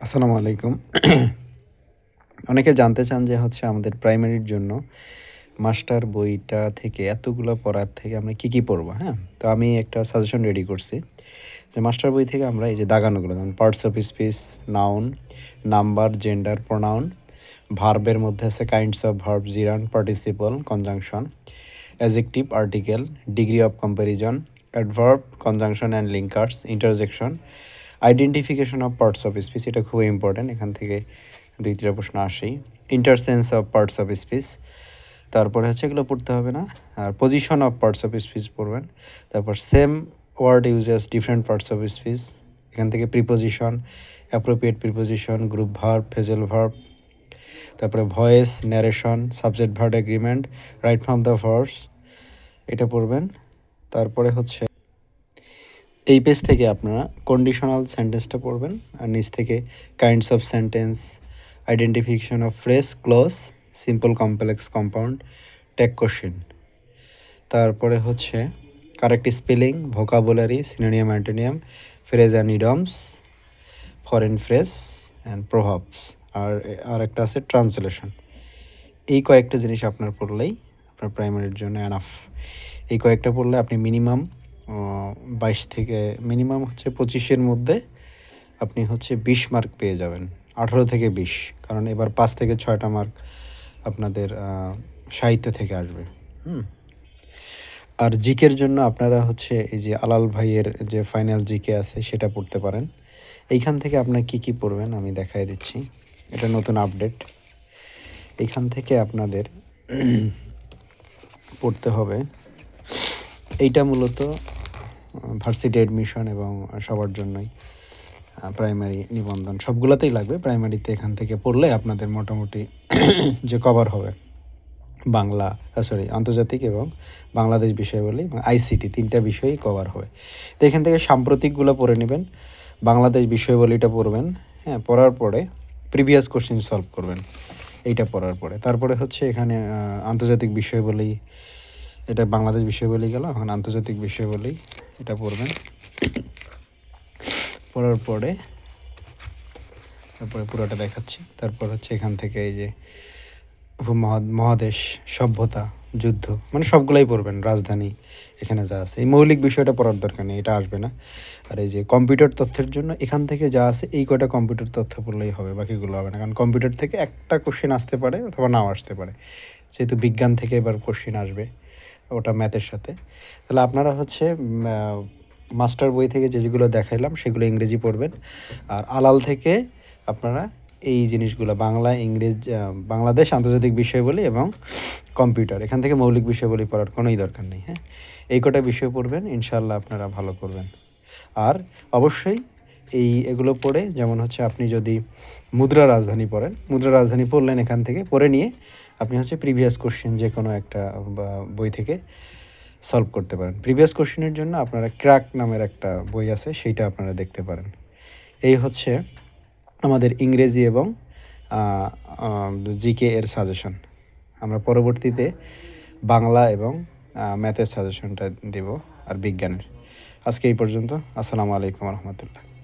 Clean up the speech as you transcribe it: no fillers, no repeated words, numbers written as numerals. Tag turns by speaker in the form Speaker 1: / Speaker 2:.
Speaker 1: আসসালামু আলাইকুম। অনেকে জানতে চান যে হচ্ছে আমাদের প্রাইমারির জন্য মাস্টার বইটা থেকে এতগুলো পড়ার থেকে আমরা কি পড়বো, হ্যাঁ? তো আমি একটা সাজেশন রেডি করছি। যে মাস্টার বই থেকে আমরা এই যে দাগানোগুলো যেমন parts of speech, noun, number, gender, pronoun, ভার্বের মধ্যে আছে kinds of verb, gerund, participle, conjunction, adjective, article, degree of comparison, adverb, conjunction and linkers, interjection, identification of parts of speech, এটা খুবই ইম্পর্ট্যান্ট, এখান থেকে ২-৩টা প্রশ্ন আসেই। Interchange of parts of speech, তারপরে হচ্ছে এগুলো পড়তে হবে না। আর position of parts of speech পড়বেন। তারপর same word uses different parts of speech, এখান থেকে preposition, appropriate preposition, group verb, phrasal verb, তারপরে voice, narration, subject verb agreement, right from the verbs, এটা পড়বেন। তারপরে হচ্ছে এই পেজ থেকে আপনারা কন্ডিশনাল সেন্টেন্সটা পড়বেন, আর নিচ থেকে kinds of sentence, identification of phrase, clause, simple, complex, compound, tag question, তারপরে হচ্ছে correct spelling, vocabulary, synonym, antonym, phrase and idioms, foreign phrase and proverbs, আর একটা আছে ট্রান্সলেশন। এই কয়েকটা জিনিস আপনার পড়লেই আপনার প্রাইমারির জন্য এনাফ। এই কয়েকটা পড়লে আপনি মিনিমাম ২২ থেকে মিনিমাম হচ্ছে ২৫-এর মধ্যে আপনি হচ্ছে ২০ মার্ক পেয়ে যাবেন, ১৮ থেকে ২০, কারণ এবার ৫ থেকে ৬টা মার্ক আপনাদের সাহিত্য থেকে আসবে। আর জিকের জন্য আপনারা হচ্ছে এই যে আলাল ভাইয়ের যে ফাইনাল জিকে আছে সেটা পড়তে পারেন। এইখান থেকে আপনার কি পড়বেন আমি দেখাই দিচ্ছি, এটা নতুন আপডেট। এইখান থেকে আপনাদের পড়তে হবে, এইটা মূলত ভার্সিটি অ্যাডমিশন এবং সবার জন্যই, প্রাইমারি নিবন্ধন সবগুলোতেই লাগবে। প্রাইমারিতে এখান থেকে পড়লে আপনাদের মোটামুটি যে কভার হবে বাংলা, আন্তর্জাতিক এবং বাংলাদেশ বিষয়াবলী এবং আইসিটি ৩টা বিষয়ই কভার হবে। তো এখান থেকে সাম্প্রতিকগুলো পড়ে নেবেন, বাংলাদেশ বিষয়াবলীটা পড়বেন, হ্যাঁ, পড়ার পরে প্রিভিয়াস কোশ্চেন সলভ করবেন এইটা পড়ার পরে। তারপরে হচ্ছে এখানে আন্তর্জাতিক বিষয়াবলী, এটা বাংলাদেশ বিষয়াবলী গেল, এখন আন্তর্জাতিক বিষয়াবলী এটা পড়বেন। পড়ার পরে তারপরে পুরোটা দেখাচ্ছি। তারপর হচ্ছে এখান থেকে এই যে মহাদেশ, সভ্যতা, যুদ্ধ, মানে সবগুলাই পড়বেন, রাজধানী, এখানে যা আছে। এই মৌলিক বিষয়টা পড়ার দরকার নেই, এটা আসবে না। আর এই যে কম্পিউটার তথ্যের জন্য এখান থেকে যা আছে এই কয়টা কম্পিউটার তথ্য পড়লেই হবে, বাকিগুলো হবে না, কারণ কম্পিউটার থেকে একটা কোশ্চেন আসতে পারে অথবা নাও আসতে পারে, যেহেতু বিজ্ঞান থেকে এবার কোশ্চেন আসবে ওটা ম্যাথের সাথে। তাহলে আপনারা হচ্ছে মাস্টার বই থেকে যেগুলো দেখাইলাম সেগুলো ইংরেজি পড়বেন, আর আলাল থেকে আপনারা এই জিনিসগুলো বাংলা, ইংরেজ, বাংলাদেশ, আন্তর্জাতিক বিষয়াবলী এবং কম্পিউটার, এখান থেকে মৌলিক বিষয়াবলী পড়ার কোনোই দরকার নেই, হ্যাঁ। এই কটা বিষয় পড়বেন, ইনশাআল্লাহ আপনারা ভালো করবেন। আর অবশ্যই এগুলো পড়ে, যেমন হচ্ছে আপনি যদি মুদ্রা রাজধানী পড়েন, মুদ্রা রাজধানী পড়লেন, এখান থেকে পড়ে নিয়ে আপনি হচ্ছে প্রিভিয়াস কোশ্চেন যে কোনো একটা বই থেকে সলভ করতে পারেন। প্রিভিয়াস কোশ্চেনের জন্য আপনারা ক্র্যাক নামের একটা বই আছে, সেইটা আপনারা দেখতে পারেন। এই হচ্ছে আমাদের ইংরেজি এবং জিকে এর সাজেশন। আমরা পরবর্তীতে বাংলা এবং ম্যাথের সাজেশনটা দেব, আর বিজ্ঞানের। আজকে এই পর্যন্ত। আসসালামু আলাইকুম রহমতুল্লাহ।